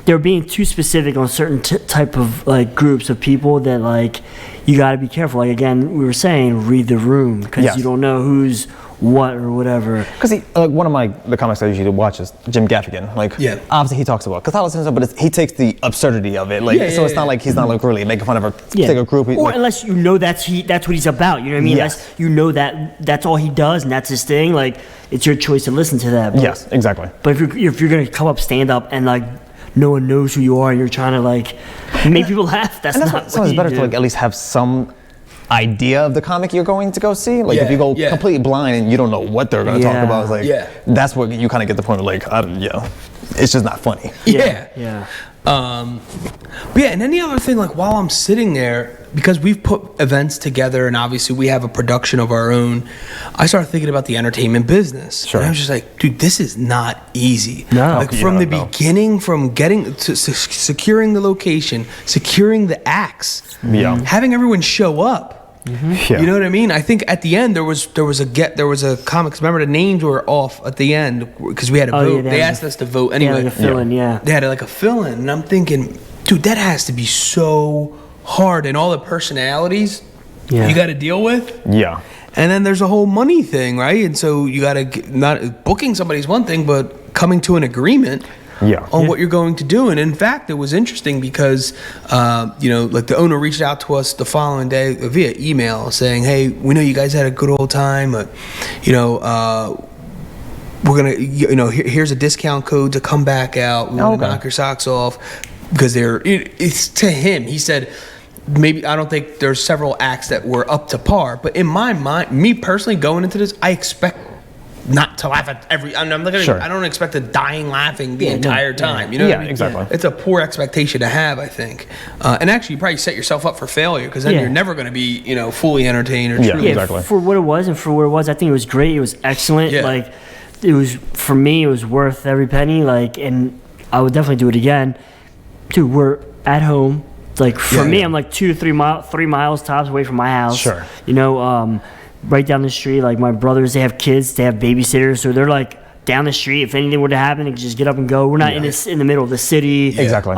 [SPEAKER 2] they were being too specific on certain type of like groups of people that like, you got to be careful. Like again, we were saying, read the room, because you don't know who's what or whatever.
[SPEAKER 3] Because one of the comics I usually watch is Jim Gaffigan. Like, obviously he talks about Catholicism, but he takes the absurdity of it. Like, so it's not like he's not like really making fun of a particular group.
[SPEAKER 2] Or unless you know that's what he's about. You know what I mean? Unless you know that's all he does and that's his thing. Like, it's your choice to listen to that. But,
[SPEAKER 3] yes, exactly.
[SPEAKER 2] But if you're gonna come up stand up and like no one knows who you are and you're trying to like make people laugh, that's not what
[SPEAKER 3] it's better to like at least have some idea of the comic you're going to go see. Like if you go completely blind and you don't know what they're going to talk about, it's like that's what you kind of get the point of like, it's just not funny.
[SPEAKER 1] But and any other thing, like while I'm sitting there, because we've put events together and obviously we have a production of our own, I started thinking about the entertainment business. Sure. And I was just like, dude, this is not easy. No. Like from the beginning, from getting to securing the location, securing the acts, having everyone show up. Mm-hmm. Yeah. You know what I mean? I think at the end there was a comic. Remember the names were off at the end because we had to vote. They asked us to vote anyway.
[SPEAKER 2] They had like a fill-in,
[SPEAKER 1] They had like a fill-in, and I'm thinking, dude, that has to be so hard, and all the personalities you got to deal with.
[SPEAKER 3] Yeah.
[SPEAKER 1] And then there's a whole money thing, right? And so you got to not booking somebody's one thing, but coming to an agreement on what you're going to do. And in fact, it was interesting because, like the owner reached out to us the following day via email saying, hey, we know you guys had a good old time, but, we're going to, here's a discount code to come back out. We're going to knock your socks off because it's to him. He said, maybe, I don't think there's several acts that were up to par, but in my mind, me personally going into this, I expect not to laugh at I'm looking at I don't expect a dying laughing the entire time. You know what I mean?
[SPEAKER 3] Exactly.
[SPEAKER 1] It's a poor expectation to have, I think. And actually, you probably set yourself up for failure because then you're never going to be, fully entertained or truly.
[SPEAKER 3] Exactly.
[SPEAKER 2] For what it was and for where it was, I think it was great. It was excellent.
[SPEAKER 1] Yeah.
[SPEAKER 2] Like, it was, for me, it was worth every penny. Like, and I would definitely do it again. Dude, we're at home. Like, for me, I'm like 2 to 3 miles tops away from my house.
[SPEAKER 3] Sure.
[SPEAKER 2] Right down the street. Like, my brothers, they have kids, they have babysitters, so they're like down the street. If anything were to happen, they could just get up and go. We're not in the middle of the city.
[SPEAKER 3] Exactly.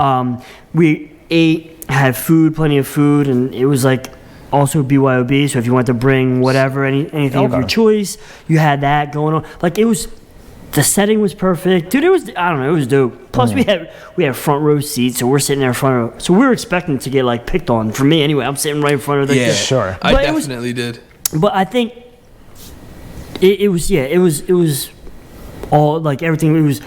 [SPEAKER 2] We ate, had food, plenty of food, and it was like also BYOB. So if you wanted to bring whatever, anything of your choice, you had that going on. Like, it was. The setting was perfect, dude. It was, I don't know, it was dope. Plus, we had front row seats, so we're sitting there in front row. So we were expecting to get like picked on. For me, anyway, I'm sitting right in front of the.
[SPEAKER 3] Yeah, sure.
[SPEAKER 1] I definitely did.
[SPEAKER 2] But I think it was all like everything. It was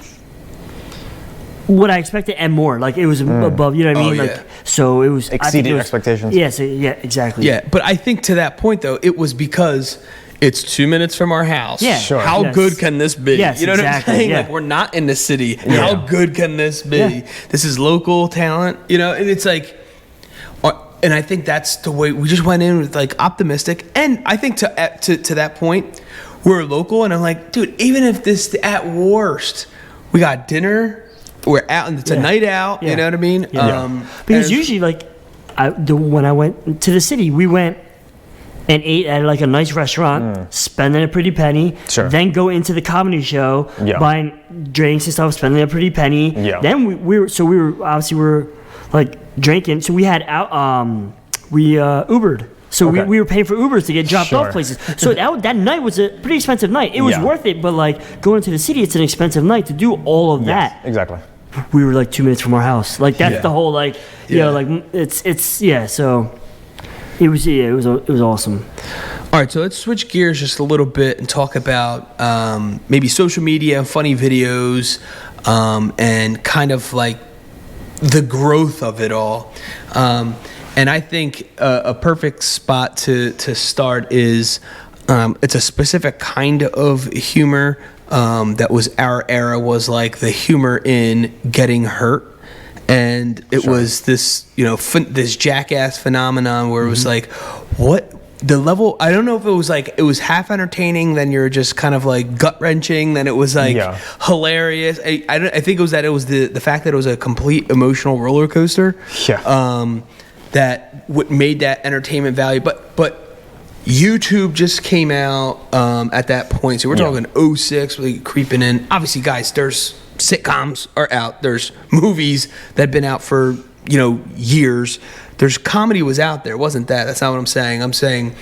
[SPEAKER 2] what I expected and more. Like, it was above. You know what I mean? Like, so it was
[SPEAKER 3] exceeding expectations.
[SPEAKER 2] Yeah. So, yeah. Exactly.
[SPEAKER 1] Yeah, but I think to that point though, it was because it's 2 minutes from our house.
[SPEAKER 2] Yeah,
[SPEAKER 3] sure.
[SPEAKER 1] How good can this be?
[SPEAKER 2] Yes,
[SPEAKER 1] you know what I'm saying?
[SPEAKER 2] Yeah.
[SPEAKER 1] Like, we're not in the city. How good can this be?
[SPEAKER 2] Yeah.
[SPEAKER 1] This is local talent, and it's like, and I think that's the way we just went in with like optimistic. And I think to that point, we're local, and I'm like, dude, even if this at worst, we got dinner, we're out, and it's a night out. You know what I mean?
[SPEAKER 2] Yeah. Because usually, like, when I went to the city, we went and ate at like a nice restaurant, spending a pretty penny.
[SPEAKER 3] Sure.
[SPEAKER 2] Then go into the comedy show, buying drinks and stuff, spending a pretty penny.
[SPEAKER 3] Yeah.
[SPEAKER 2] Then we were like drinking. So we had we Ubered. So we were paying for Ubers to get dropped off places. So that night was a pretty expensive night. It was worth it, but like going to the city, it's an expensive night to do all of that.
[SPEAKER 3] Exactly.
[SPEAKER 2] We were like 2 minutes from our house. Like, that's the whole like like it's so. It was awesome.
[SPEAKER 1] All right, so let's switch gears just a little bit and talk about maybe social media, funny videos, and kind of like the growth of it all. And I think a perfect spot to start is it's a specific kind of humor that was our era, was like the humor in getting hurt. And it was this, this jackass phenomenon where it was like, what the level? I don't know if it was like it was half entertaining, then you're just kind of like gut wrenching, then it was like hilarious. I think it was the fact that it was a complete emotional roller coaster. That made that entertainment value. But YouTube just came out at that point, so we're talking 06, really creeping in. Obviously, guys, there's sitcoms are out. There's movies that have been out for years. There's comedy was out there. Wasn't that? That's not what I'm saying. I'm saying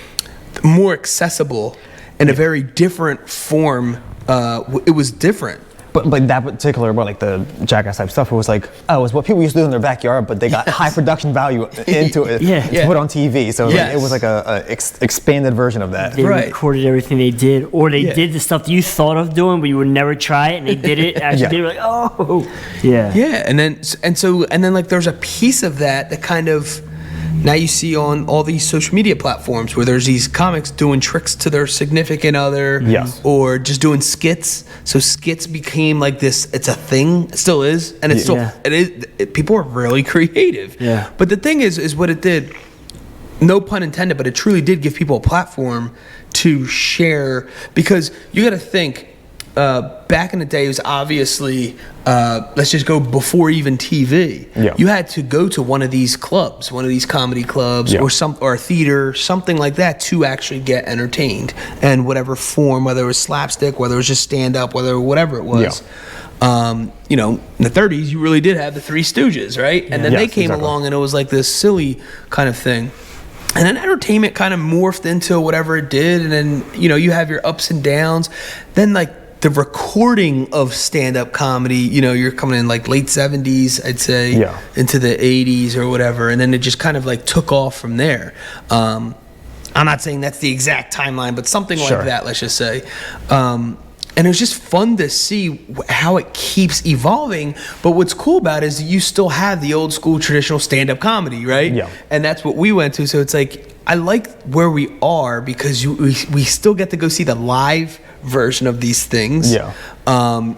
[SPEAKER 1] more accessible in a very different form. It was different.
[SPEAKER 3] But like that particular, like the jackass type stuff, it was like, it was what people used to do in their backyard, but they got high production value into it to put on TV. So it was like a expanded version of that.
[SPEAKER 2] They recorded everything they did, or they did the stuff that you thought of doing, but you would never try it, and they did it. Actually, they were like,
[SPEAKER 1] and then like there's a piece of that kind of. Now you see on all these social media platforms where there's these comics doing tricks to their significant other, or just doing skits. So skits became like this. It's a thing. It still is, and it's still it is. People are really creative.
[SPEAKER 2] Yeah.
[SPEAKER 1] But the thing is what it did. No pun intended, but it truly did give people a platform to share, because you got to think. Back in the day, it was obviously, let's just go before even TV. You had to go to one of these clubs, one of these comedy clubs, or a theater, something like that, to actually get entertained. And whatever form, whether it was slapstick, whether it was just stand-up, whatever it was. In the 30s, you really did have the Three Stooges, right? And then they came along, and it was like this silly kind of thing. And then entertainment kind of morphed into whatever it did. And then, you have your ups and downs. Then, like, the recording of stand-up comedy, you know, you're coming in like late 70s, I'd say, into the 80s or whatever, and then it just kind of like took off from there. I'm not saying that's the exact timeline, but something like that, let's just say. And it was just fun to see how it keeps evolving. But what's cool about it is you still have the old school traditional stand-up comedy, right? Yeah. And that's what we went to. So it's like, I like where we are because we still get to go see the live version of these things. Yeah.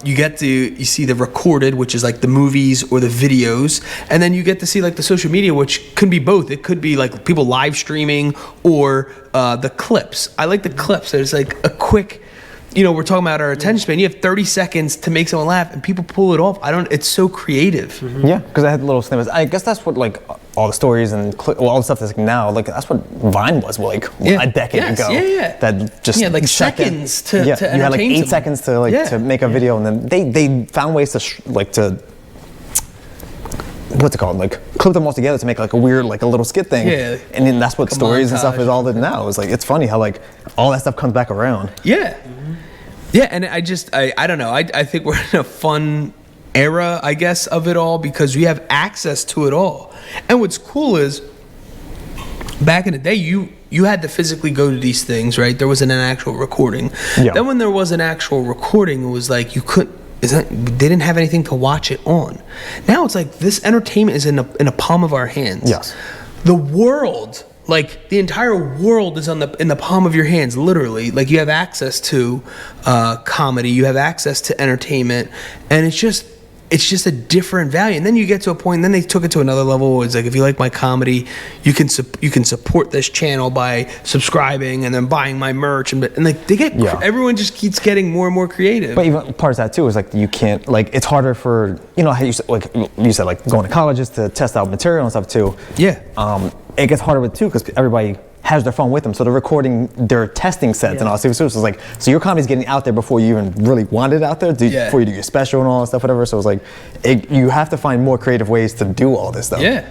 [SPEAKER 1] You see the recorded, which is like the movies or the videos, and then you get to see like the social media, which can be both. It could be like people live streaming or the clips. I like the clips. There's like a quick, you know, we're talking about our attention span. You have 30 seconds to make someone laugh, and people pull it off. It's so creative.
[SPEAKER 3] Mm-hmm. Yeah, because I had little snippets. I guess that's what like all the stories and all the stuff that's like now. Like that's what Vine was like a decade ago.
[SPEAKER 1] Yeah.
[SPEAKER 3] That just
[SPEAKER 1] like seconds to
[SPEAKER 3] you
[SPEAKER 1] entertain
[SPEAKER 3] had like 8
[SPEAKER 1] someone.
[SPEAKER 3] seconds to like to make a video, and then they found ways to what's it called? Like clip them all together to make like a weird, like a little skit thing. Yeah. And then that's what stories and stuff is all that now. It's like, it's funny how like all that stuff comes back around.
[SPEAKER 1] Yeah. Mm-hmm. Yeah. And I don't know. I think we're in a fun era, I guess, of it all because we have access to it all. And what's cool is back in the day, you had to physically go to these things, right? There wasn't an actual recording. Yeah. Then when there was an actual recording, it was like you couldn't, they didn't have anything to watch it on. Now it's like this entertainment is in a palm of our hands.
[SPEAKER 3] Yes.
[SPEAKER 1] The world, like the entire world is in the palm of your hands, literally. Like you have access to comedy, you have access to entertainment, and it's just a different value. And then you get to a point, and then they took it to another level where it's like, if you like my comedy, you can support this channel by subscribing and then buying my merch. And like they get, everyone just keeps getting more and more creative.
[SPEAKER 3] But even part of that too is like, you can't, like, it's harder for, you know, how you said, like going to colleges to test out material and stuff too.
[SPEAKER 1] Yeah.
[SPEAKER 3] It gets harder with too, because everybody has their phone with them, so they're recording their testing sets and all that. So it's like, so your comedy's getting out there before you even really want it out there, before you do your special and all that stuff, whatever. So it's like, you have to find more creative ways to do all this stuff.
[SPEAKER 1] Yeah,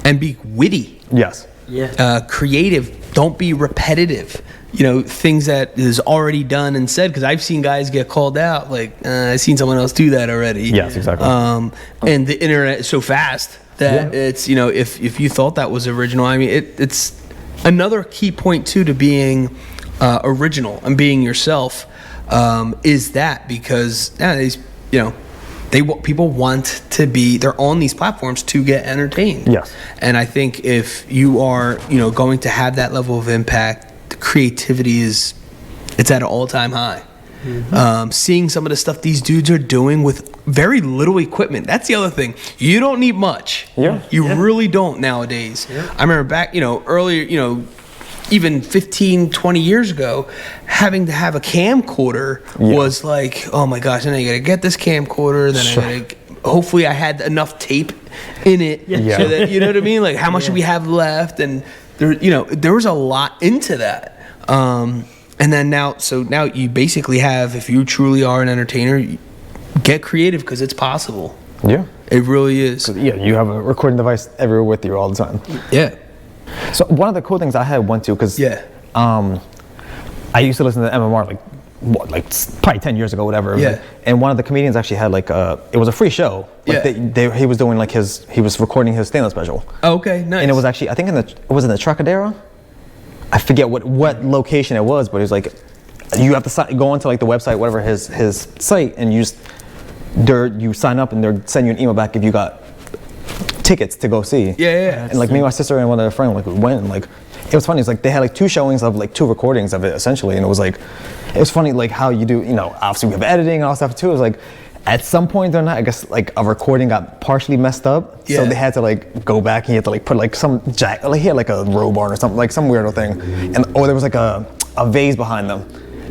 [SPEAKER 1] and be witty.
[SPEAKER 3] Yes.
[SPEAKER 1] Yeah. Creative. Don't be repetitive. You know, things that is already done and said. Because I've seen guys get called out. Like I've seen someone else do that already.
[SPEAKER 3] Yes, exactly.
[SPEAKER 1] And the internet is so fast that it's, you know, if you thought that was original, I mean, it's another key point too to being original and being yourself is that, because nowadays, you know, people want to be, they're on these platforms to get entertained.
[SPEAKER 3] Yes.
[SPEAKER 1] And I think if you are, you know, going to have that level of impact, the creativity it's at an all-time high. Mm-hmm. Seeing some of the stuff these dudes are doing with very little equipment. That's the other thing. You don't need much.
[SPEAKER 3] Yeah.
[SPEAKER 1] You really don't nowadays. Yeah. I remember back, you know, earlier, you know, even 15, 20 years ago, having to have a camcorder was like, oh my gosh, and then you gotta get this camcorder, then hopefully I had enough tape in it so that, you know what I mean? Like how much do we have left? And there, you know, there was a lot into that. And then now you basically have, if you truly are an entertainer, get creative because it's possible.
[SPEAKER 3] Yeah.
[SPEAKER 1] It really is.
[SPEAKER 3] Yeah, you have a recording device everywhere with you all the time.
[SPEAKER 1] Yeah.
[SPEAKER 3] So one of the cool things I went to, because I used to listen to MMR like probably 10 years ago, whatever.
[SPEAKER 1] Yeah.
[SPEAKER 3] And one of the comedians actually had like it was a free show. Like he was doing like he was recording his stand-up special.
[SPEAKER 1] Oh, okay, nice.
[SPEAKER 3] And it was actually, I think it was in the Trocadero. I forget what location it was, but it was like, you have to go onto like the website, whatever his site, and you sign up and they'll send you an email back if you got tickets to go see.
[SPEAKER 1] Yeah.
[SPEAKER 3] And like me and my sister and one other friend, like we went, and like it was funny. It's like they had like 2 showings of like 2 recordings of it essentially, and it was funny like how you do, you know, obviously we have editing and all stuff too. It was like at some point or not, I guess like a recording got partially messed up, so they had to like go back and he had to like put like some like he had like a robe on or something, like some weirdo thing, and there was like a vase behind them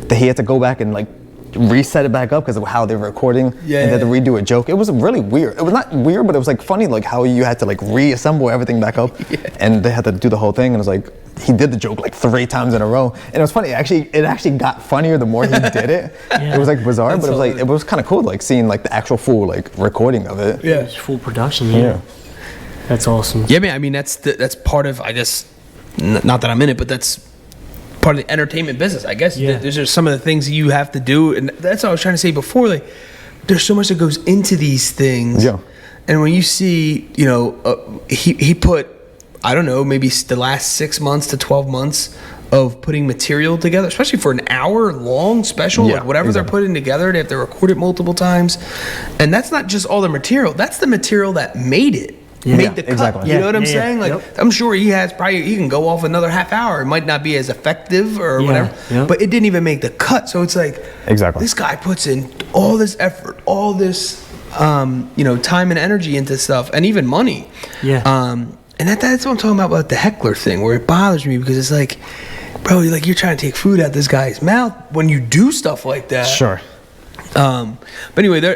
[SPEAKER 3] that he had to go back and like reset it back up because of how they were recording, and they had to redo a joke. It was really weird. It was not weird, but it was like funny, like how you had to like reassemble everything back up, and they had to do the whole thing. And it was like he did the joke like 3 times in a row, and it was funny. It actually got funnier the more he did it. It was like bizarre, but it was like it was kind of cool, like seeing like the actual full like recording of it.
[SPEAKER 2] Yeah, it's full production. Yeah, that's awesome.
[SPEAKER 1] Yeah, man. I mean, that's part of, I guess, not that I'm in it, but that's part of the entertainment business. I guess
[SPEAKER 2] Yeah.
[SPEAKER 1] those are some of the things you have to do, and that's what I was trying to say before. Like, there's so much that goes into these things.
[SPEAKER 3] Yeah.
[SPEAKER 1] And when you see, he put, I don't know, maybe the last 6 months to 12 months of putting material together, especially for an hour-long special, like whatever they're putting together. They have to record it multiple times. And that's not just all the material. That's the material that made it. Made the cut.
[SPEAKER 3] Exactly.
[SPEAKER 1] You know what I'm saying? Like, I'm sure he can go off another half hour. It might not be as effective or whatever, but it didn't even make the cut. So it's like, this guy puts in all this effort, all this, time and energy into stuff, and even money. And that's what I'm talking about the heckler thing, where it bothers me because it's like, bro, you're trying to take food out this guy's mouth when you do stuff like that.
[SPEAKER 3] Sure.
[SPEAKER 1] But anyway,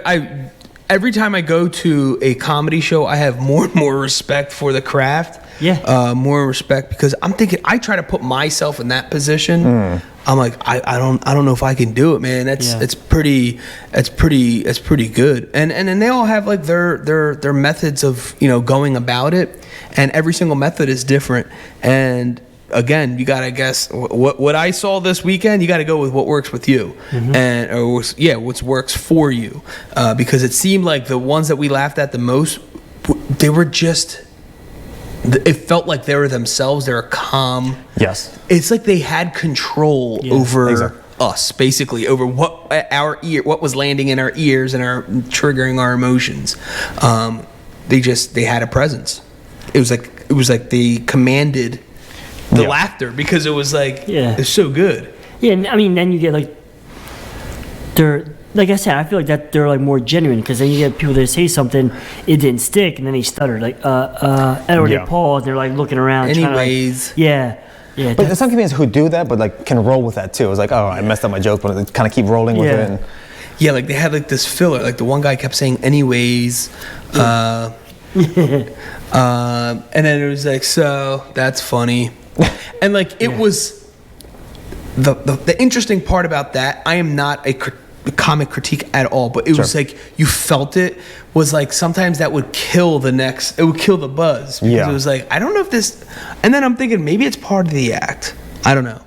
[SPEAKER 1] every time I go to a comedy show, I have more and more respect for the craft. More respect, because I'm thinking, I try to put myself in that position. I'm like, I don't know if I can do it, man. It's pretty good. And then they all have like their methods of going about it, and every single method is different. And again, you gotta guess what I saw this weekend. You gotta go with what works with you, what works for you, because it seemed like the ones that we laughed at the most, they were just. It felt like they were themselves. They were calm.
[SPEAKER 3] Yes.
[SPEAKER 1] It's like they had control over us, basically, over what was landing in our ears and triggering our emotions. They had a presence. It was like they commanded the laughter, because it was like it's so good.
[SPEAKER 2] Yeah, and I mean, then you get like like I said, I feel like that they're like more genuine, because then you get people that say something, it didn't stick, and then they stutter, like or they pause, and they're like looking around.
[SPEAKER 1] Anyways,
[SPEAKER 2] yeah.
[SPEAKER 3] But there's some comedians who do that, but like can roll with that too. It's like, oh, I messed up my joke, but they kind of keep rolling with it. And
[SPEAKER 1] like they had like this filler. Like the one guy kept saying "anyways," and then it was like, so that's funny, and like it was the interesting part about that. I am not a comic critique at all, but it was like you felt it was like sometimes that would kill the buzz, because it was like, I don't know if this, and then I'm thinking maybe it's part of the act, I don't know.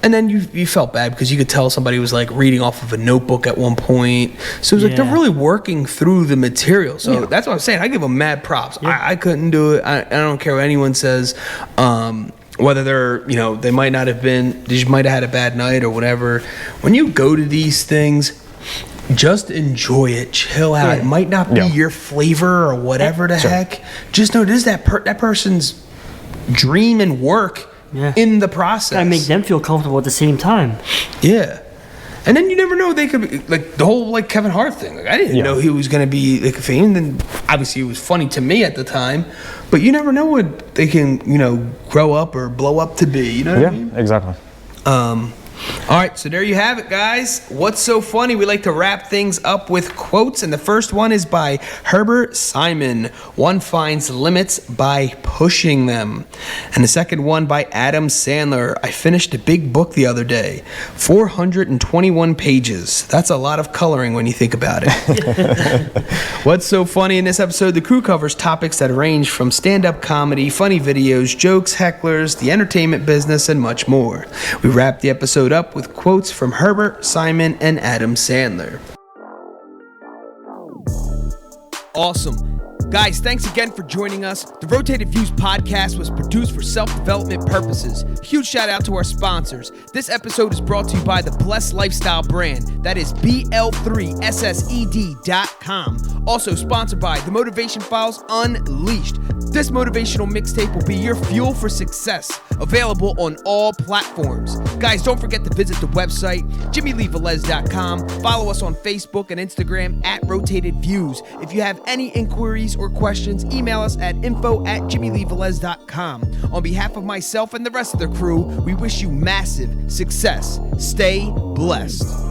[SPEAKER 1] And then you felt bad because you could tell somebody was like reading off of a notebook at one point, so it was like they're really working through the material. So that's what I'm saying. I give them mad props. I couldn't do it. I don't care what anyone says, whether they're, they might not have been, they just might have had a bad night or whatever. When you go to these things, just enjoy it, chill out. It might not be your flavor or whatever the heck. Just know this is that person's dream and work in the process.
[SPEAKER 2] Gotta make them feel comfortable at the same time.
[SPEAKER 1] And then you never know, they could be like the whole like Kevin Hart thing. Like I didn't know he was gonna be like a fan. And obviously it was funny to me at the time, but you never know what they can grow up or blow up to be. You know what I mean?
[SPEAKER 3] Exactly.
[SPEAKER 1] All right, so there you have it, guys. What's so funny? We like to wrap things up with quotes, and the first one is by Herbert Simon. One finds limits by pushing them. And the second one by Adam Sandler. I finished a big book the other day, 421 pages. That's a lot of coloring when you think about it. What's so funny? In this episode, the crew covers topics that range from stand-up comedy, funny videos, jokes, hecklers, the entertainment business, and much more. We wrap the episode up with quotes from Herbert, Simon, and Adam Sandler. Awesome. Guys, thanks again for joining us. The Rotated Views podcast was produced for self-development purposes. Huge shout out to our sponsors. This episode is brought to you by the Blessed Lifestyle brand. That is BL3SSED.com. Also sponsored by The Motivation Files Unleashed. This motivational mixtape will be your fuel for success. Available on all platforms. Guys, don't forget to visit the website, JimmyleeVelez.com. Follow us on Facebook and Instagram at Rotated Views. If you have any inquiries or questions, email us at info@JimmyleeVelez.com. On behalf of myself and the rest of the crew, we wish you massive success. Stay blessed.